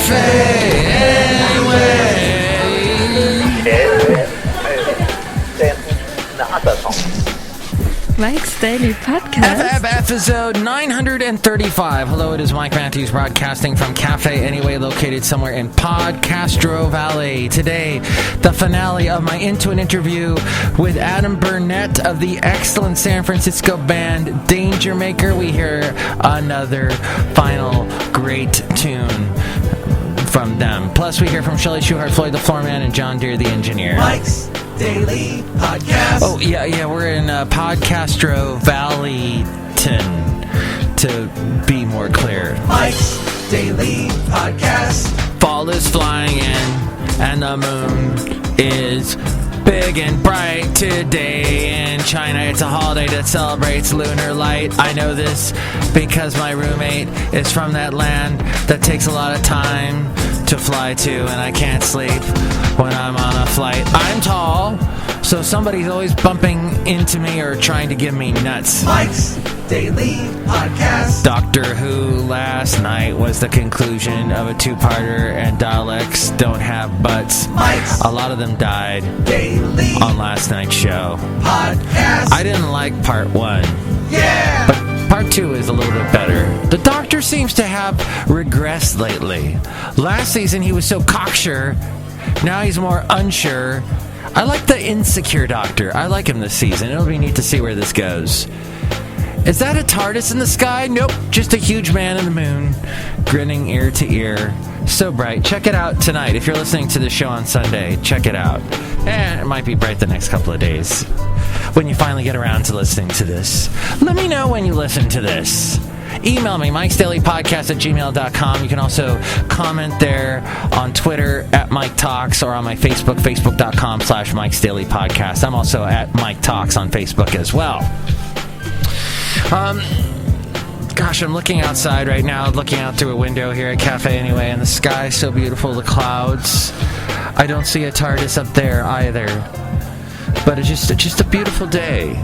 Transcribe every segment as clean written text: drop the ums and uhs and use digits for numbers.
Cafe Mike's Daily Podcast. Episode 935. Hello, it is Mike Matthews broadcasting from Cafe Anyway, located somewhere in Podcastro Valley. Today, the finale of my Into an interview with Adam Burnett of the excellent San Francisco band Danger Maker. We hear another final great tune from them. Plus, we hear from Shelley Shuhart, Floyd the Floorman, and John Deere the engineer. Mike's Daily Podcast. Oh, yeah, we're in Podcastro Valley, to be more clear. Mike's Daily Podcast. Fall is flying in, and the moon is big and bright today in China. It's a holiday that celebrates lunar light. I know this because my roommate is from that land that takes a lot of time to fly to, and I can't sleep when I'm on a flight. I'm tall, so somebody's always bumping into me or trying to give me nuts. Mike's Daily Podcast. Doctor Who last night was the conclusion of a two-parter, and Daleks don't have butts. Mike's A lot of them died Daily on last night's show. Podcast. I didn't like part one, Yeah. but part two is a little bit better. The Doctor seems to have regressed lately. Last season he was so cocksure, now he's more unsure. I like the insecure Doctor. I like him this season. It'll be neat to see where this goes. Is that a TARDIS in the sky? Nope, just a huge man in the moon, grinning ear to ear. So bright. Check it out tonight. If you're listening to the show on Sunday, check it out. And it might be bright the next couple of days when you finally get around to listening to this. Let me know when you listen to this. Email me, mikesdailypodcast@gmail.com. You can also comment there on Twitter at Mike Talks, or on my Facebook, facebook.com/mikesdailypodcast. I'm also at Mike Talks on Facebook as well. Gosh, I'm looking outside right now, looking out through a window here at Cafe Anyway, and the sky's so beautiful, the clouds. I don't see a TARDIS up there either, but it's just a beautiful day.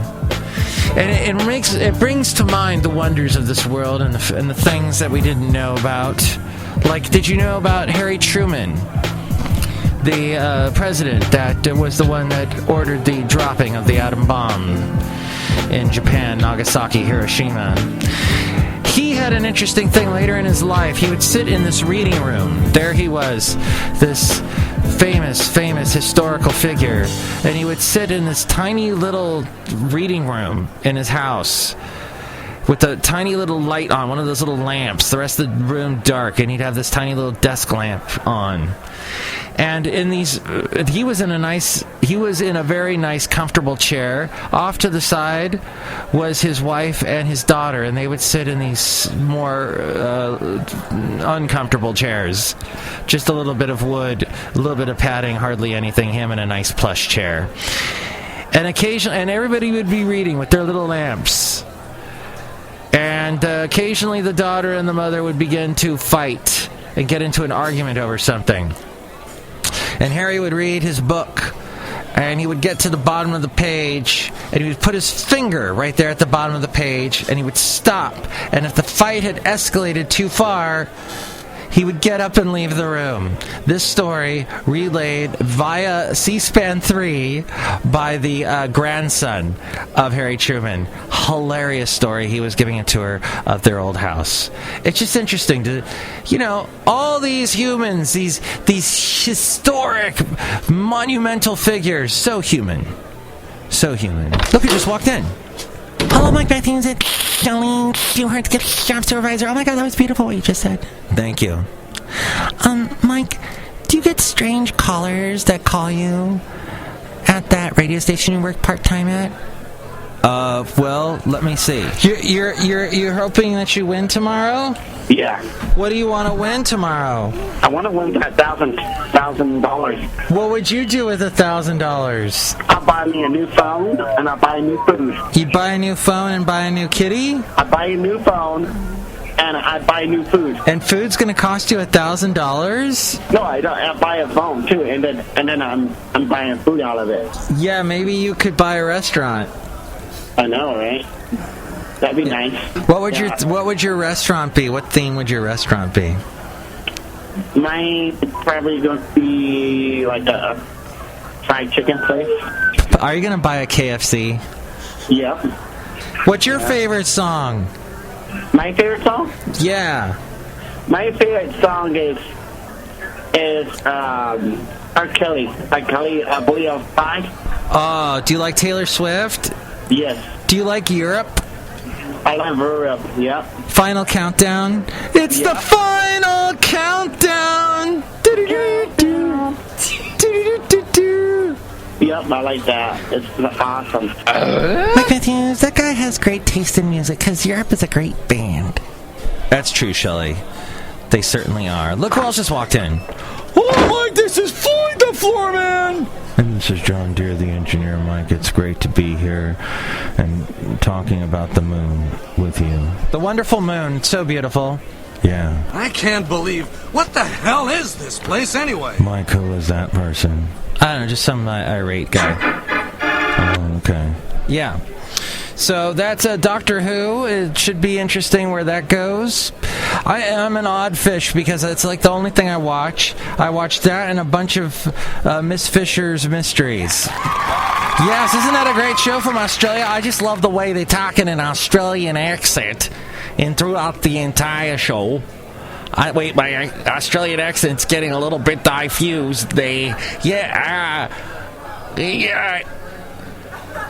And it brings to mind the wonders of this world and the things that we didn't know about. Like, did you know about Harry Truman, the president that was the one that ordered the dropping of the atom bomb in Japan, Nagasaki, Hiroshima? He had an interesting thing later in his life. He would sit in this reading room. There he was, this famous historical figure, and he would sit in this tiny little reading room in his house with a tiny little light on, one of those little lamps, the rest of the room dark, and he'd have this tiny little desk lamp on. And he was in a very nice, comfortable chair. Off to the side was his wife and his daughter, and they would sit in these more uncomfortable chairs. Just a little bit of wood, a little bit of padding, hardly anything, him in a nice plush chair. And everybody would be reading with their little lamps. And occasionally the daughter and the mother would begin to fight and get into an argument over something. And Harry would read his book, and he would get to the bottom of the page, and he would put his finger right there at the bottom of the page, and he would stop. And if the fight had escalated too far, he would get up and leave the room. This story relayed via C-SPAN 3 by the grandson of Harry Truman. Hilarious story. He was giving a tour of their old house. It's just interesting to, all these humans, these historic, monumental figures. So human. So human. Look who just walked in. Hello, Mike Matthews and Shelley Shuhart, gift shop supervisor. Oh my God, that was beautiful what you just said. Thank you. Mike, do you get strange callers that call you at that radio station you work part-time at? Well, let me see. You're hoping that you win tomorrow? Yeah. What do you want to win tomorrow? I want to win that $1,000. What would you do with $1,000? I'll buy me a new phone, and I'll buy new food. You buy a new phone and buy a new kitty? I buy a new phone, and I buy new food. And food's going to cost you $1,000? No, I don't. I buy a phone, too, and then I'm buying food out of it. Yeah, maybe you could buy a restaurant. I know, right? That'd be nice. What would your restaurant be? What theme would your restaurant be? Mine is probably going to be like a fried chicken place. Are you going to buy a KFC? Yep. What's your favorite song? My favorite song? Yeah. My favorite song is R. Kelly. Boy of Five. Oh, do you like Taylor Swift? Yes. Do you like Europe? I love Europe. Yep. Final Countdown? It's the final countdown! Do-do-do-do. Do-do-do-do. Yep, I like that. It's awesome. Mike Matthews, that guy has great taste in music because Europe is a great band. That's true, Shelley. They certainly are. Look who else just walked in. Oh, Mike, this is Floyd the Floorman! And this is John Deere, the engineer, Mike. It's great to be here and talking about the moon with you. The wonderful moon. It's so beautiful. Yeah. I can't believe... What the hell is this place anyway? Mike, who is that person? I don't know, just some irate guy. Oh, okay. Yeah. So that's Doctor Who. It should be interesting where that goes. I am an odd fish because it's like the only thing I watch. I watch that and a bunch of Miss Fisher's mysteries. Yes, isn't that a great show from Australia? I just love the way they talk in an Australian accent and throughout the entire show. My Australian accent's getting a little bit diffused. Yeah.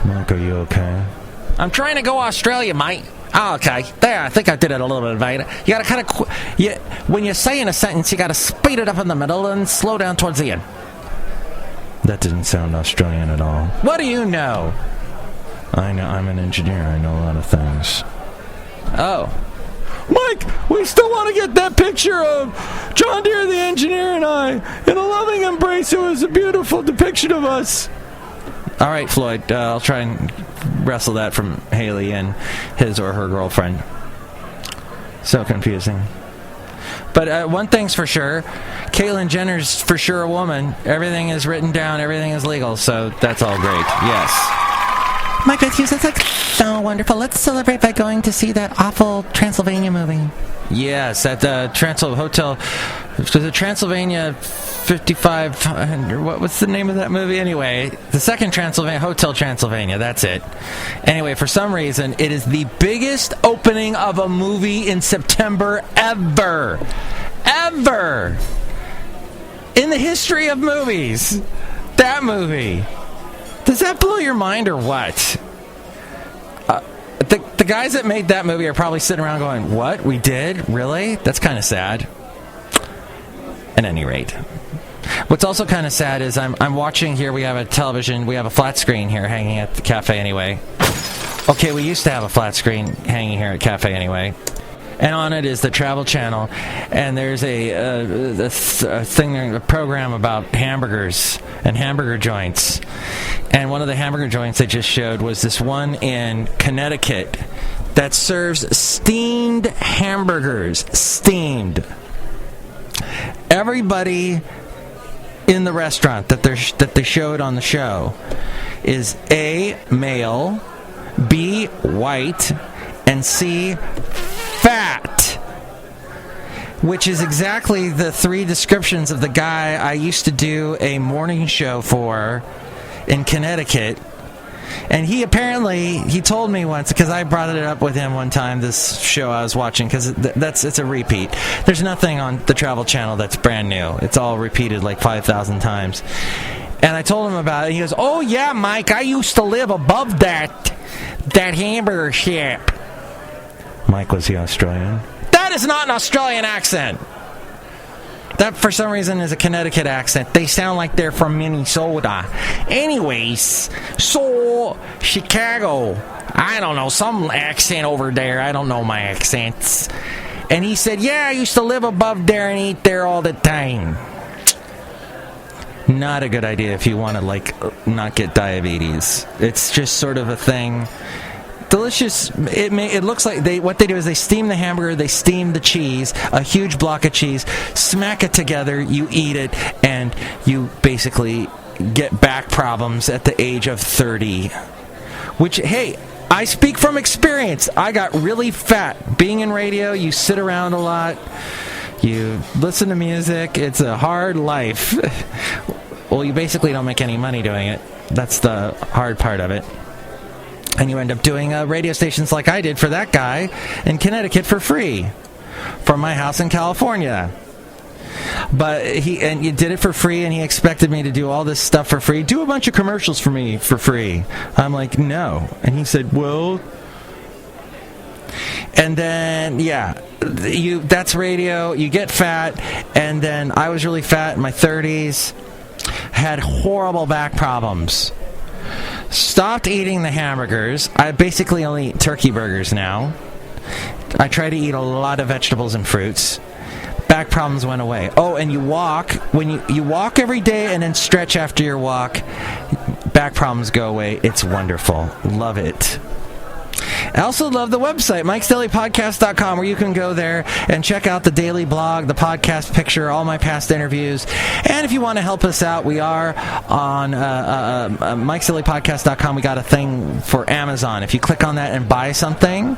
Mark, are you okay? I'm trying to go Australia, mate. Oh, okay. There, I think I did it a little bit better. You gotta kind of... when you're saying a sentence, you gotta speed it up in the middle and slow down towards the end. That didn't sound Australian at all. What do you know? I know. I'm an engineer. I know a lot of things. Oh. Mike, we still want to get that picture of John Deere, the engineer, and I in a loving embrace. It was a beautiful depiction of us. All right, Floyd. I'll try and wrestle that from Haley and his or her girlfriend. So confusing. But one thing's for sure, Caitlyn Jenner's for sure a woman. Everything is written down, everything is legal, so that's all great. Yes. Mike Matthews, that's like so wonderful. Let's celebrate by going to see that awful Transylvania movie. Yes, at the Hotel. Was it Transylvania 5500? What's the name of that movie? Anyway, the second Hotel Transylvania. That's it. Anyway, for some reason, it is the biggest opening of a movie in September ever. Ever. In the history of movies. That movie. Does that blow your mind or what? The guys that made that movie are probably sitting around going, what? We did? Really? That's kind of sad. At any rate. What's also kind of sad is I'm watching here, we have a television, we have a flat screen here hanging at the cafe anyway. Okay, we used to have a flat screen hanging here at Cafe Anyway. And on it is the Travel Channel, and there's a program about hamburgers and hamburger joints. And one of the hamburger joints they just showed was this one in Connecticut that serves steamed hamburgers. Steamed. Everybody in the restaurant that they showed on the show is A, male, B, white, and C, fat, which is exactly the three descriptions of the guy I used to do a morning show for in Connecticut. And he told me once, because I brought it up with him one time, this show I was watching, because it's a repeat. There's nothing on the Travel Channel that's brand new. It's all repeated like 5,000 times. And I told him about it, and he goes, oh yeah, Mike, I used to live above that hamburger shop. Mike, was he Australian? That is not an Australian accent. That, for some reason, is a Connecticut accent. They sound like they're from Minnesota. Anyways, so, Chicago. I don't know, some accent over there. I don't know my accents. And he said, yeah, I used to live above there and eat there all the time. Not a good idea if you want to, not get diabetes. It's just sort of a thing. Delicious. It looks like what they do is they steam the hamburger, they steam the cheese, a huge block of cheese, smack it together, you eat it, and you basically get back problems at the age of 30. Which, hey, I speak from experience. I got really fat. Being in radio, you sit around a lot. You listen to music. It's a hard life. Well, you basically don't make any money doing it. That's the hard part of it. And you end up doing radio stations like I did for that guy in Connecticut for free from my house in California. But you did it for free, and he expected me to do all this stuff for free. Do a bunch of commercials for me for free. I'm like, no. And he said, well... And then, that's radio. You get fat. And then I was really fat in my 30s. Had horrible back problems. Stopped eating the hamburgers. I basically only eat turkey burgers now. I try to eat a lot of vegetables and fruits. Back problems went away. Oh, and you walk. When you walk every day and then stretch after your walk, back problems go away. It's wonderful. Love it. I also love the website, MIKEs-DAILY-PODCAST.com, where you can go there and check out the daily blog, the podcast picture, all my past interviews. And if you want to help us out, we are on MIKEs-DAILY-PODCAST.com. We got a thing for Amazon. If you click on that and buy something,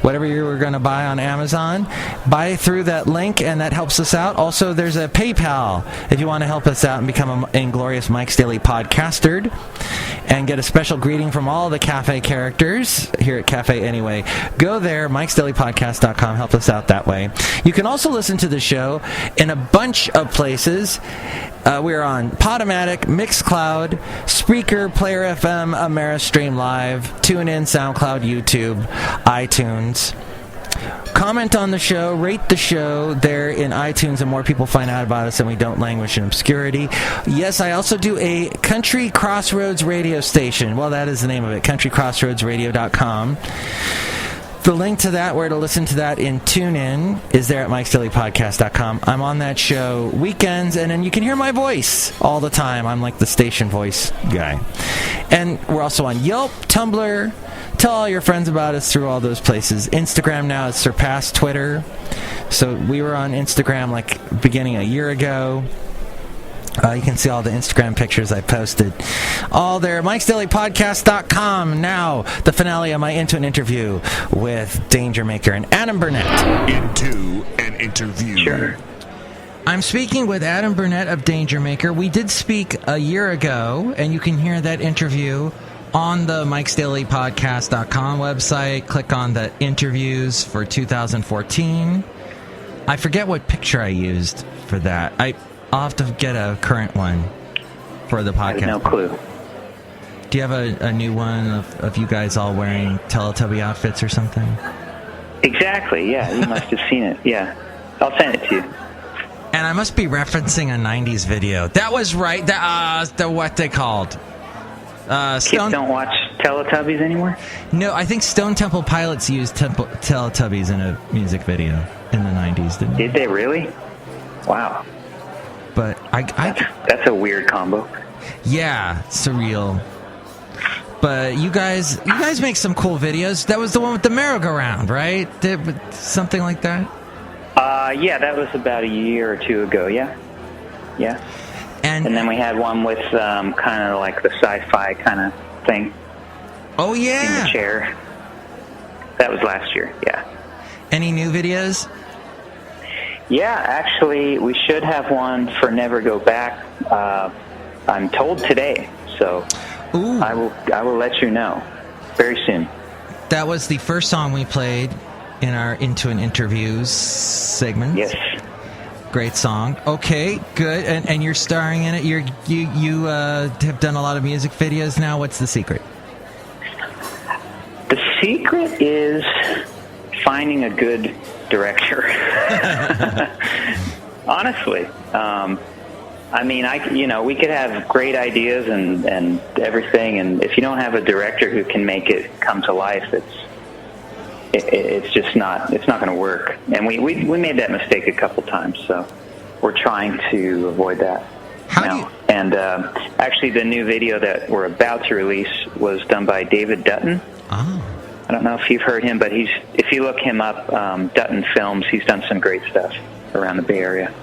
whatever you were going to buy on Amazon, buy through that link, and that helps us out. Also, there's a PayPal if you want to help us out and become an inglorious Mike's Daily Podcaster and get a special greeting from all the cafe characters here at Cafe Anyway. Go there, MIKEs-DAILY-PODCAST.com. Help us out that way. You can also listen to the show in a bunch of places. We're on Podomatic, Mixcloud, Spreaker, Player FM, Ameristream Live, TuneIn, SoundCloud, YouTube, iTunes. Comment on the show, rate the show there in iTunes, and more people find out about us and we don't languish in obscurity. Yes, I also do a Country Crossroads radio station. Well, that is the name of it, countrycrossroadsradio.com. The link to that, where to listen to that in TuneIn, is there at MIKES-DAILY-PODCAST.com. I'm on that show weekends, and then you can hear my voice all the time. I'm like the station voice guy. And we're also on Yelp, Tumblr. Tell all your friends about us through all those places. Instagram now has surpassed Twitter. So we were on Instagram like beginning a year ago. You can see all the Instagram pictures I posted. All there. MIKES-DAILY-PODCAST.com. Now, the finale of my Into an Interview with Danger Maker and Adam Burnett. Into an Interview. Sure. I'm speaking with Adam Burnett of Danger Maker. We did speak a year ago, and you can hear that interview on the MIKES-DAILY-PODCAST.com website. Click on the interviews for 2014. I forget what picture I used for that. I'll have to get a current one for the podcast. I have no clue. Do you have a new one of you guys all wearing Teletubby outfits or something? Exactly, yeah. You must have seen it. Yeah. I'll send it to you. And I must be referencing a 90s video. That was right. What they called. Kids don't watch Teletubbies anymore? No, I think Stone Temple Pilots used Teletubbies in a music video in the 90s, didn't they? Did they really? Wow. But that's a weird combo. Yeah, surreal. But you guys make some cool videos. That was the one with the merry-go-round, right? Something like that? Yeah, that was about a year or two ago, yeah. Yeah. And then we had one with kind of like the sci-fi kind of thing. Oh, yeah. In the chair. That was last year, yeah. Any new videos? Yeah, actually, we should have one for Never Go Back. I'm told today, so Ooh. I will let you know very soon. That was the first song we played in our Into an Interviews segment. Yes. Great song. Okay, good. And you're starring in it. You have done a lot of music videos now. What's the secret? The secret is finding a good director. Honestly, I mean, we could have great ideas and everything, and if you don't have a director who can make it come to life, it's just not. It's not going to work. And we made that mistake a couple times, so we're trying to avoid that now. And actually, the new video that we're about to release was done by David Dutton. Oh. I don't know if you've heard him, but if you look him up, Dutton Films, he's done some great stuff around the Bay Area.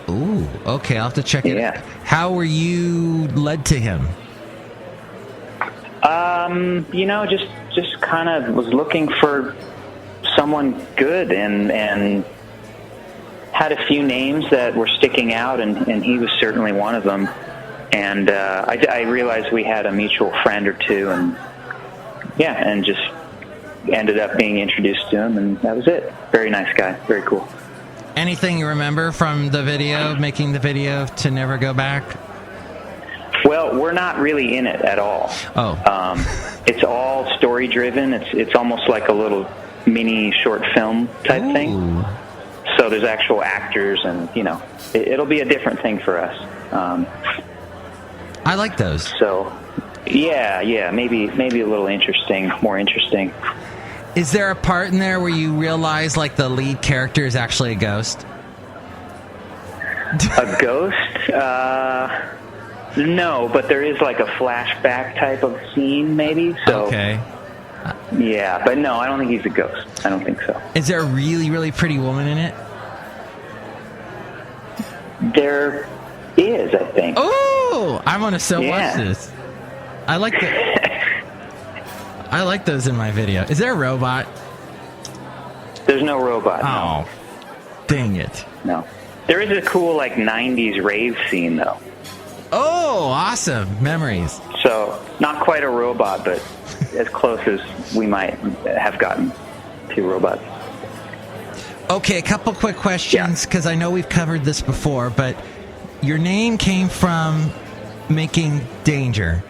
Ooh, okay, I'll have to check it out. How were you led to him? Just kind of was looking for someone good and had a few names that were sticking out, and he was certainly one of them. And I realized we had a mutual friend or two, and just ended up being introduced to him, and that was it. Very nice guy, very cool. Anything you remember from the video, making the video to Never Go Back? Well, we're not really in it at all. Oh. It's all story-driven. It's almost like a little mini short film type thing. So there's actual actors, and, it'll be a different thing for us. I like those. So, yeah, maybe a little more interesting. Is there a part in there where you realize, like, the lead character is actually a ghost? A ghost? No, but there is, like, a flashback type of scene, maybe. So, okay. Yeah, but no, I don't think he's a ghost. I don't think so. Is there a really, really pretty woman in it? There is, I think. Oh, I want to so watch this. I like those in my video. Is there a robot? There's no robot. Oh, dang it. No. There is a cool, like, 90s rave scene, though. Oh, awesome. Memories. So, not quite a robot, but as close as we might have gotten to robots. Okay, a couple quick questions, because I know we've covered this before, but your name came from making danger.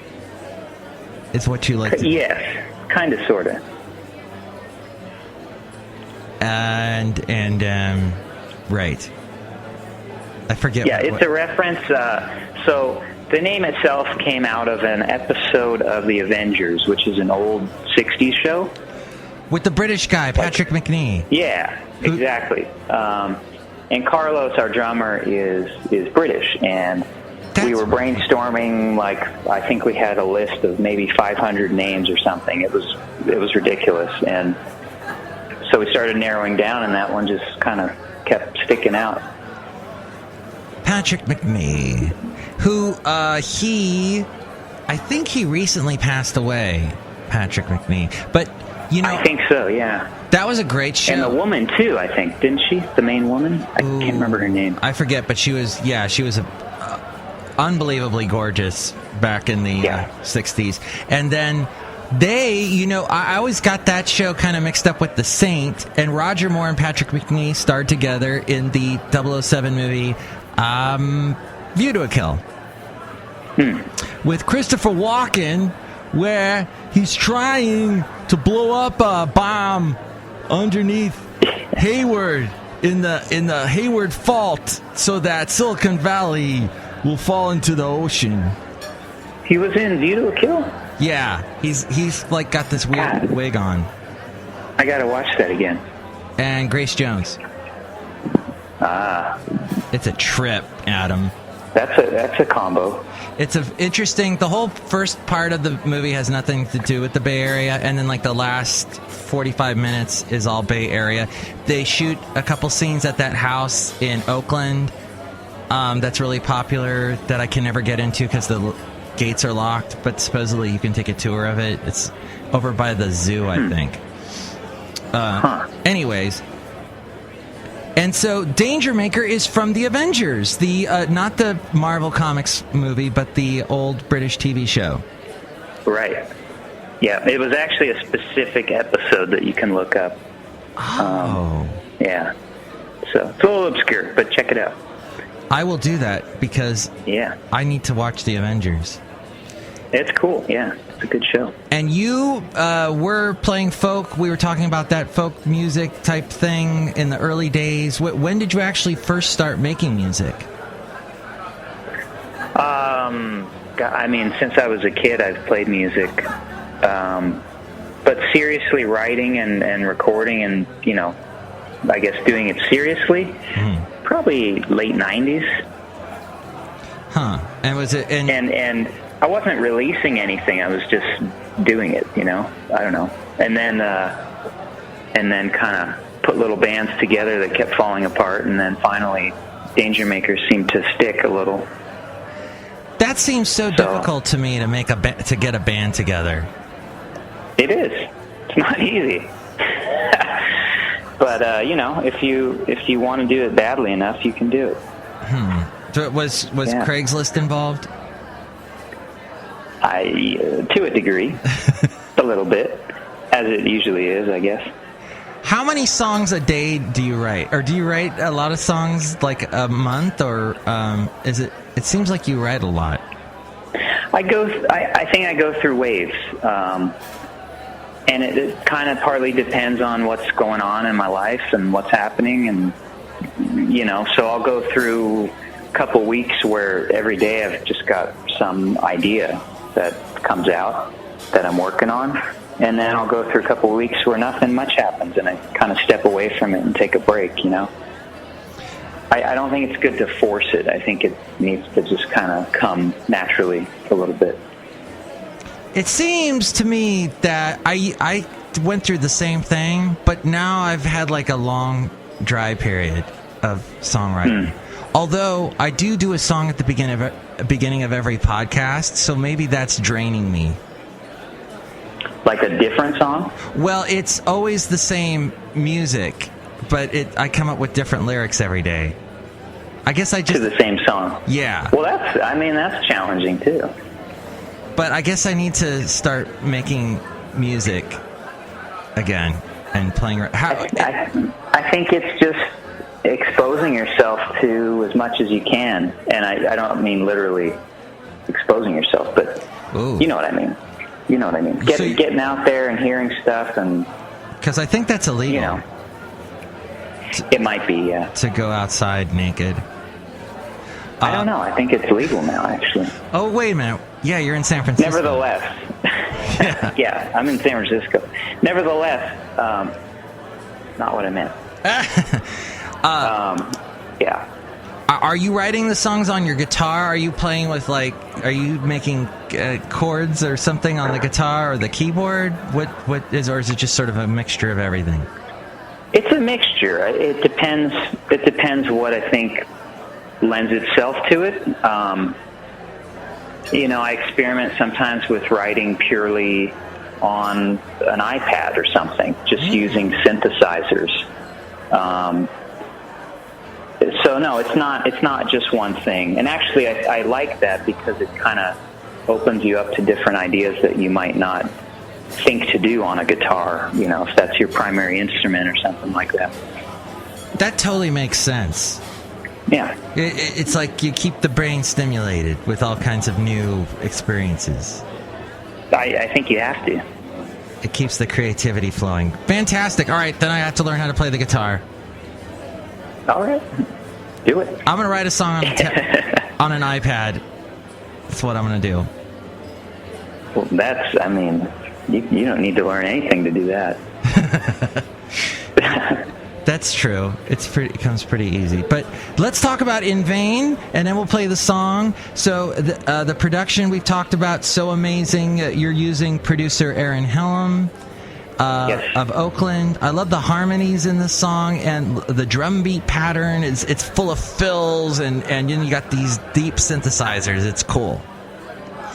Is what you like to do. Yes, kind of, sort of. And right. I forget. Yeah, it's a reference. So the name itself came out of an episode of The Avengers, which is an old 60s show. With the British guy, Patrick McNee. Yeah, exactly. And Carlos, our drummer, is British, and we were brainstorming, like, I think we had a list of maybe 500 names or something. It was ridiculous, and so we started narrowing down, and that one just kind of kept sticking out. Patrick McNee, who I think he recently passed away. Patrick McNee, but I think so. Yeah, that was a great show. And the woman too, I think, didn't she? The main woman, I can't remember her name. I forget, but she was unbelievably gorgeous back in the 60s. And then I always got that show kind of mixed up with The Saint, and Roger Moore and Patrick McNee starred together in the 007 movie View to a Kill with Christopher Walken, where he's trying to blow up a bomb underneath Hayward in the Hayward Fault so that Silicon Valley will fall into the ocean. He was in View to a Kill? Yeah, he's like got this weird wig on. I gotta watch that again. And Grace Jones. It's a trip, Adam. That's a combo. It's interesting. The whole first part of the movie has nothing to do with the Bay Area, and then like the last 45 minutes is all Bay Area. They shoot a couple scenes at that house in Oakland that's really popular that I can never get into because the gates are locked, but supposedly you can take a tour of it. It's over by the zoo, I think. Anyways. And so Danger Maker is from The Avengers, the not the Marvel Comics movie, but the old British TV show. Right. Yeah, it was actually a specific episode that you can look up. Yeah. So it's a little obscure, but check it out. I will do that because I need to watch The Avengers. It's cool, yeah. It's a good show. And you were playing folk. We were talking about that folk music type thing in the early days. When did you actually first start making music? I mean, since I was a kid, I've played music. But seriously writing and recording and, I guess doing it seriously, probably late 90s. Huh. And was it... And I wasn't releasing anything. I was just doing it, I don't know. And then kind of put little bands together that kept falling apart. And then finally, Danger Makers seemed to stick a little. That seems so difficult to me to get a band together. It is. It's not easy. But if you want to do it badly enough, you can do it. So was Craigslist involved? To a degree, a little bit, as it usually is, I guess. How many songs a day do you write? Or do you write a lot of songs like a month, or is it? It seems like you write a lot. I think I go through waves, and it kind of partly depends on what's going on in my life and what's happening, and so I'll go through a couple weeks where every day I've just got some idea that comes out that I'm working on, and then I'll go through a couple weeks where nothing much happens, and I kind of step away from it and take a break. I don't think it's good to force it. I think it needs to just kind of come naturally a little bit. It seems to me that I went through the same thing, but now I've had like a long dry period of songwriting. Although I do a song at the beginning of every podcast, so maybe that's draining me. Like a different song? Well, it's always the same music, but I come up with different lyrics every day. I guess I just... To the same song? Yeah. Well, that's challenging, too. But I guess I need to start making music again and playing... I think it's just exposing yourself to as much as you can. And I don't mean literally exposing yourself, but you know what I mean. You know what I mean. Getting out there and hearing stuff, and... Because I think that's illegal. It might be, yeah. To go outside naked. I don't know. I think it's legal now, actually. Oh, wait a minute. Yeah, you're in San Francisco. Nevertheless. Yeah, I'm in San Francisco. Nevertheless, not what I meant. Yeah. Are you writing the songs on your guitar? Are you playing with, are you making chords or something on the guitar or the keyboard? Or is it just sort of a mixture of everything? It's a mixture. It depends. It depends what I think lends itself to it. I experiment sometimes with writing purely on an iPad or something, just using synthesizers. So no, it's not just one thing. And actually, I like that because it kind of opens you up to different ideas that you might not think to do on a guitar, if that's your primary instrument or something like that. That totally makes sense. Yeah. It's like you keep the brain stimulated with all kinds of new experiences. I think you have to. It keeps the creativity flowing. Fantastic. All right, then I have to learn how to play the guitar. All right. Do it. I'm going to write a song on an iPad. That's what I'm going to do. Well, you don't need to learn anything to do that. That's true. It comes pretty easy. But let's talk about In Vain, and then we'll play the song. So the production we've talked about, so amazing. You're using producer Aaron Helm of Oakland. I love the harmonies in the song, and the drum beat pattern. It's full of fills, and then you got these deep synthesizers. It's cool.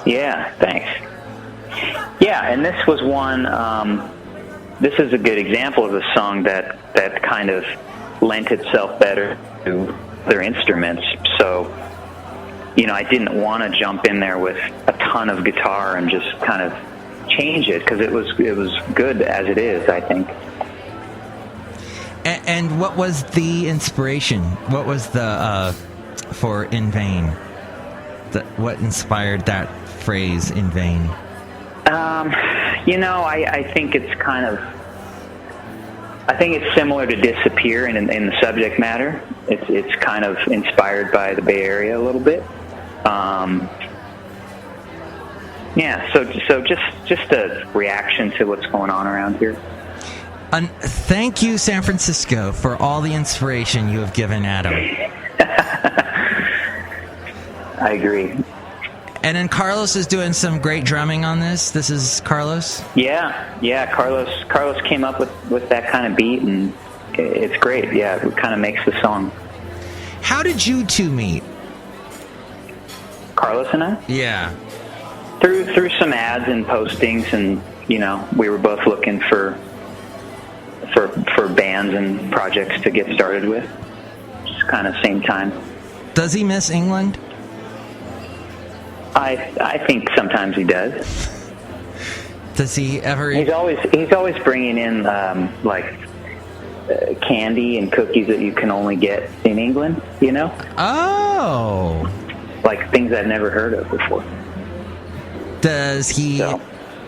Yeah, thanks. Yeah, and this was one... this is a good example of a song that kind of lent itself better to other instruments. So, I didn't want to jump in there with a ton of guitar and just kind of change it, because it was good as it is, I think. And what was the inspiration? What was the for In Vain? What inspired that phrase, In Vain? I think it's I think it's similar to Disappear in the subject matter. It's kind of inspired by the Bay Area a little bit. So just a reaction to what's going on around here. Thank you, San Francisco, for all the inspiration you have given Adam. I agree. And then Carlos is doing some great drumming on this. This is Carlos? Yeah. Carlos came up with that kind of beat, and it's great. Yeah, it kind of makes the song. How did you two meet? Carlos and I? Yeah. Through some ads and postings, and we were both looking for for bands and projects to get started with. Just kind of same time. Does he miss England? I think sometimes he does. Does he ever? He's always bringing in candy and cookies that you can only get in England. You know? Oh. Like things I've never heard of before. Does he? So.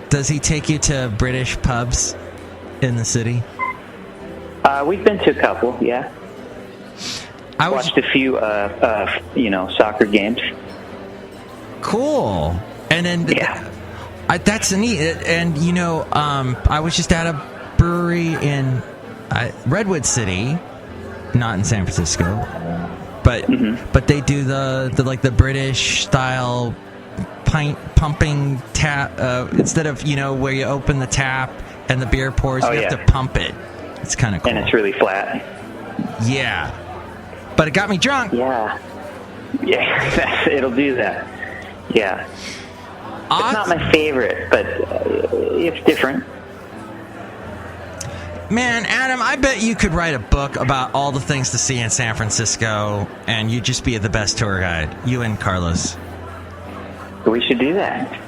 Does he take you to British pubs in the city? We've been to a couple. Yeah. I watched a few, soccer games. Cool. And then that's neat. And I was just at a brewery in Redwood City, not in San Francisco, but they do the British style pint pumping tap instead of where you open the tap and the beer pours. You have to pump it. It's kind of cool. And it's really flat. Yeah. But it got me drunk. Yeah, it'll do that. Yeah. It's not my favorite, but it's different. Man, Adam, I bet you could write a book about all the things to see in San Francisco, and you'd just be the best tour guide. You and Carlos. We should do that.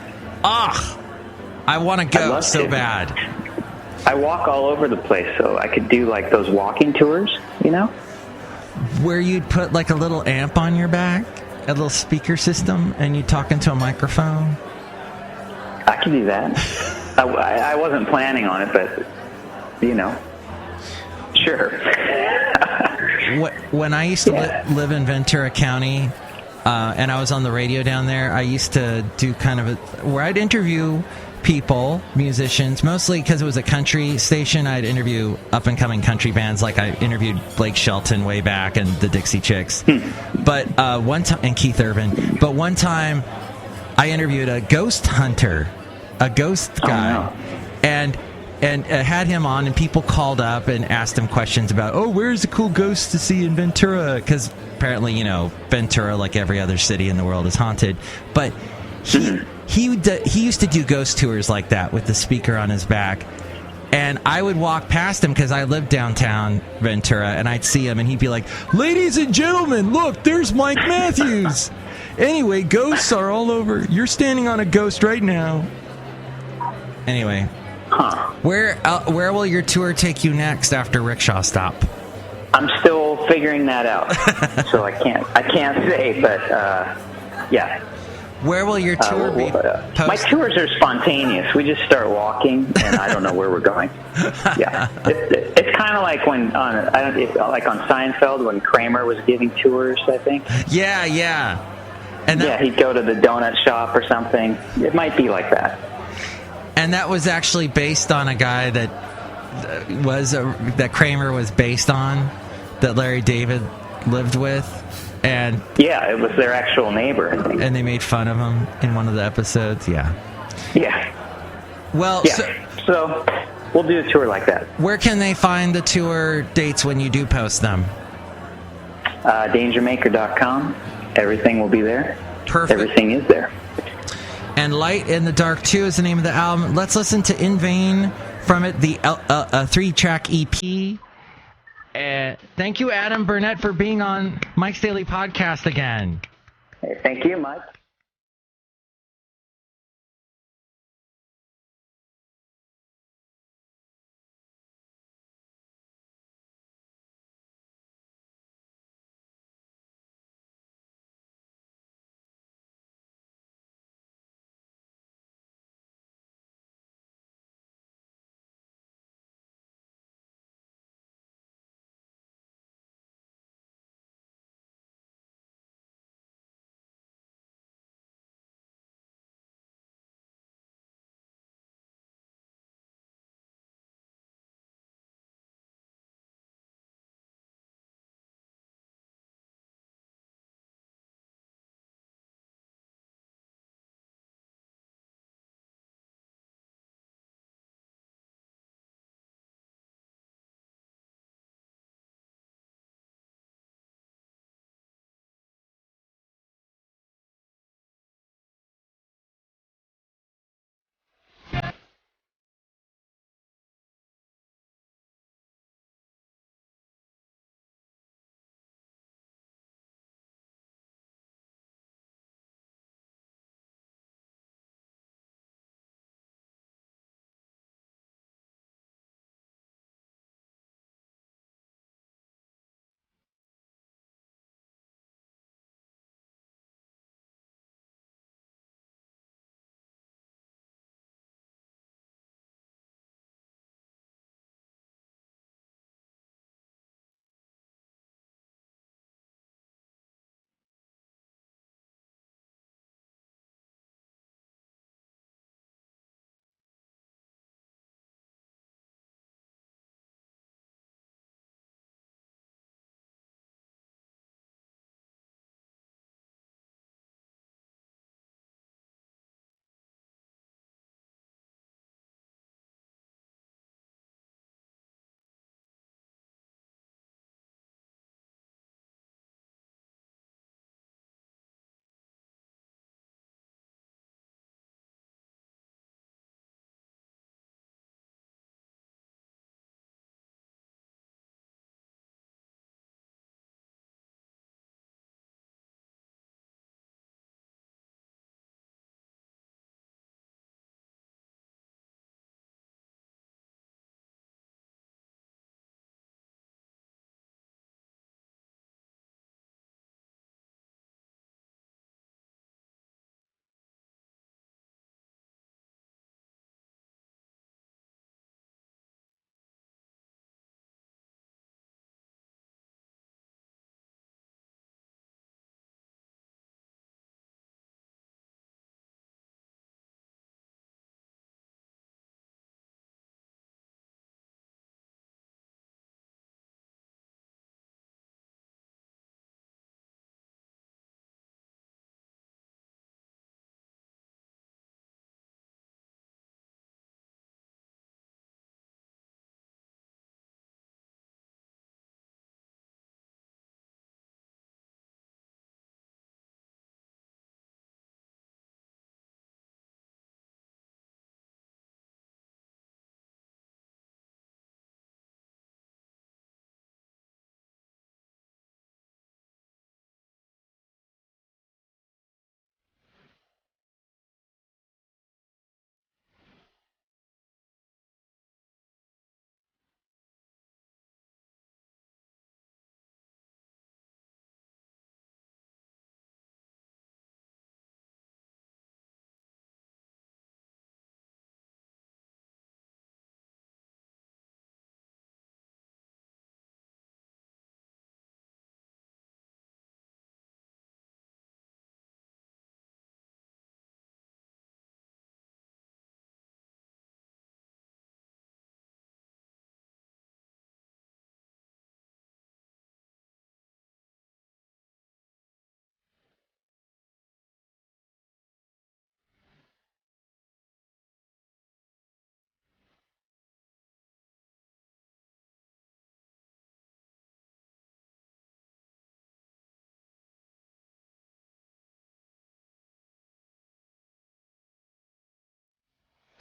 I want to go so bad. I walk all over the place, so I could do those walking tours, Where you'd put a little amp on your back, a little speaker system, and you talk into a microphone. I can do that. I wasn't planning on it, but sure. When I used to live in Ventura County, and I was on the radio down there, I used to do kind of where I'd interview people, musicians, mostly because it was a country station. I'd interview up-and-coming country bands, like I interviewed Blake Shelton way back and the Dixie Chicks. But one time, and Keith Urban. But one time, I interviewed a ghost hunter, a ghost guy, and had him on, and people called up and asked him questions about, where's the cool ghosts to see in Ventura? Because apparently, Ventura, like every other city in the world, is haunted. But he used to do ghost tours like that with the speaker on his back. And I would walk past him because I lived downtown Ventura, and I'd see him, and he'd be like, "Ladies and gentlemen, look, there's Mike Matthews." Anyway, ghosts are all over. You're standing on a ghost right now. Anyway. Where will your tour take you next after Rickshaw Stop? I'm still figuring that out, so I can't say, but yeah. Where will your tour be? My tours are spontaneous. We just start walking, and I don't know where we're going. Yeah, it's kind of like when on Seinfeld when Kramer was giving tours. I think. Yeah. And he'd go to the donut shop or something. It might be like that. And that was actually based on a guy that Kramer was based on, that Larry David lived with. And yeah, it was their actual neighbor, I think. And they made fun of him in one of the episodes. Yeah. Well, so we'll do a tour like that. Where can they find the tour dates when you do post them? Dangermaker.com. Everything will be there. Perfect. Everything is there. And Light in the Dark 2 is the name of the album. Let's listen to In Vain from it, the 3-track EP. Thank you, Adam Burnett, for being on Mike's Daily Podcast again. Hey, thank you, Mike.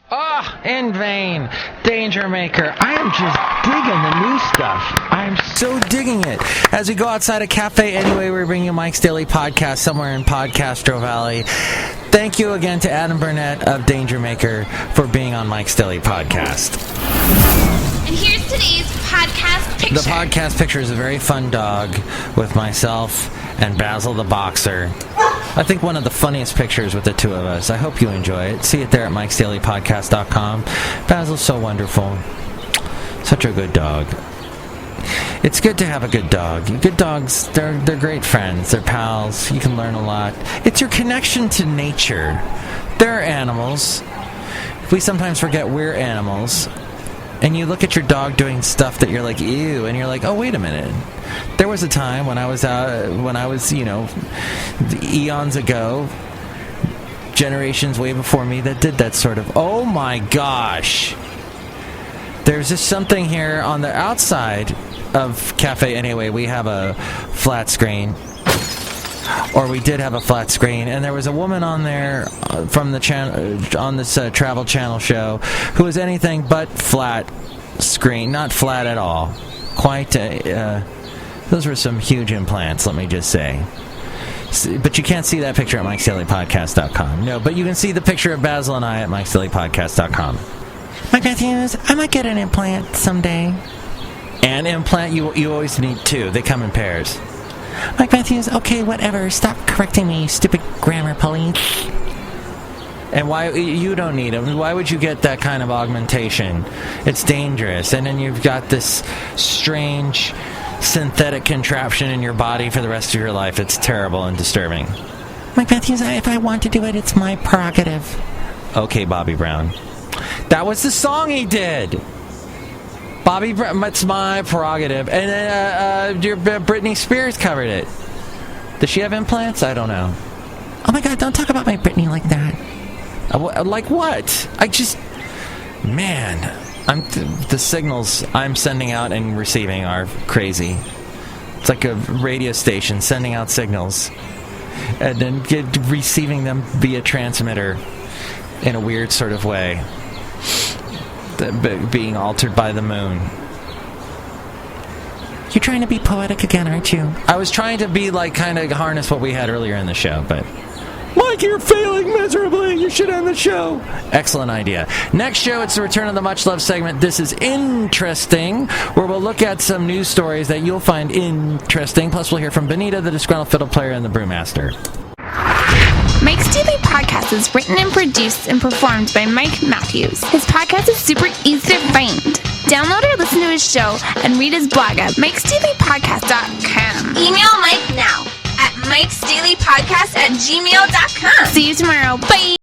In vain. Danger Maker. I am just digging the new stuff. I am so digging it. As we go outside a cafe anyway, we're bringing you Mike's Daily Podcast somewhere in Podcastro Valley. Thank you again to Adam Burnett of Danger Maker for being on Mike's Daily Podcast. And here's today's podcast picture. The podcast picture is a very fun dog with myself and Basil the Boxer. I think one of the funniest pictures with the two of us. I hope you enjoy it. See it there at MIKEs-DAILY-PODCAST.com. Basil's so wonderful. Such a good dog. It's good to have a good dog. Good dogs, they're great friends. They're pals. You can learn a lot. It's your connection to nature. They're animals. We sometimes forget we're animals. And you look at your dog doing stuff that you're like, ew, and you're like, oh, wait a minute. There was a time when I was, eons ago, generations way before me, that did that sort of, oh my gosh. There's just something here on the outside of Cafe Anyway. We have a flat screen. Or we did have a flat screen, and there was a woman on there from the channel on this Travel Channel show who was anything but flat screen, not flat at all. Quite, those were some huge implants, let me just say. But you can't see that picture at MIKES-DAILY-PODCAST.com. No, but you can see the picture of Basil and I at MIKES-DAILY-PODCAST.com. Mike Matthews, I might get an implant someday. An implant, you always need two. They come in pairs. Mike Matthews, okay, whatever. Stop correcting me, stupid grammar police. And why you don't need them? Why would you get that kind of augmentation? It's dangerous. And then you've got this strange synthetic contraption in your body for the rest of your life. It's terrible and disturbing. Mike Matthews, if I want to do it, it's my prerogative. Okay, Bobby Brown. That was the song he did. Bobby Brown, it's my prerogative. And then Britney Spears covered it. Does she have implants? I don't know. Oh my God, don't talk about my Britney like that. Like what? The signals I'm sending out and receiving are crazy. It's like a radio station sending out signals and then receiving them via transmitter in a weird sort of way. Being altered by the moon. You're trying to be poetic again, aren't you? I was trying to be kind of harness what we had earlier in the show, but Mike, you're failing miserably. You should end the show. Excellent idea. Next show, it's the return of the Much Love segment. This is Interesting, where we'll look at some news stories that you'll find interesting. Plus, we'll hear from Benita, the disgruntled fiddle player, and the brewmaster. Mike's Daily Podcast is written and produced and performed by Mike Matthews. His podcast is super easy to find. Download or listen to his show and read his blog at MIKES-DAILY-PODCAST.com. Email Mike now at MIKES-DAILY-PODCAST@gmail.com. See you tomorrow. Bye.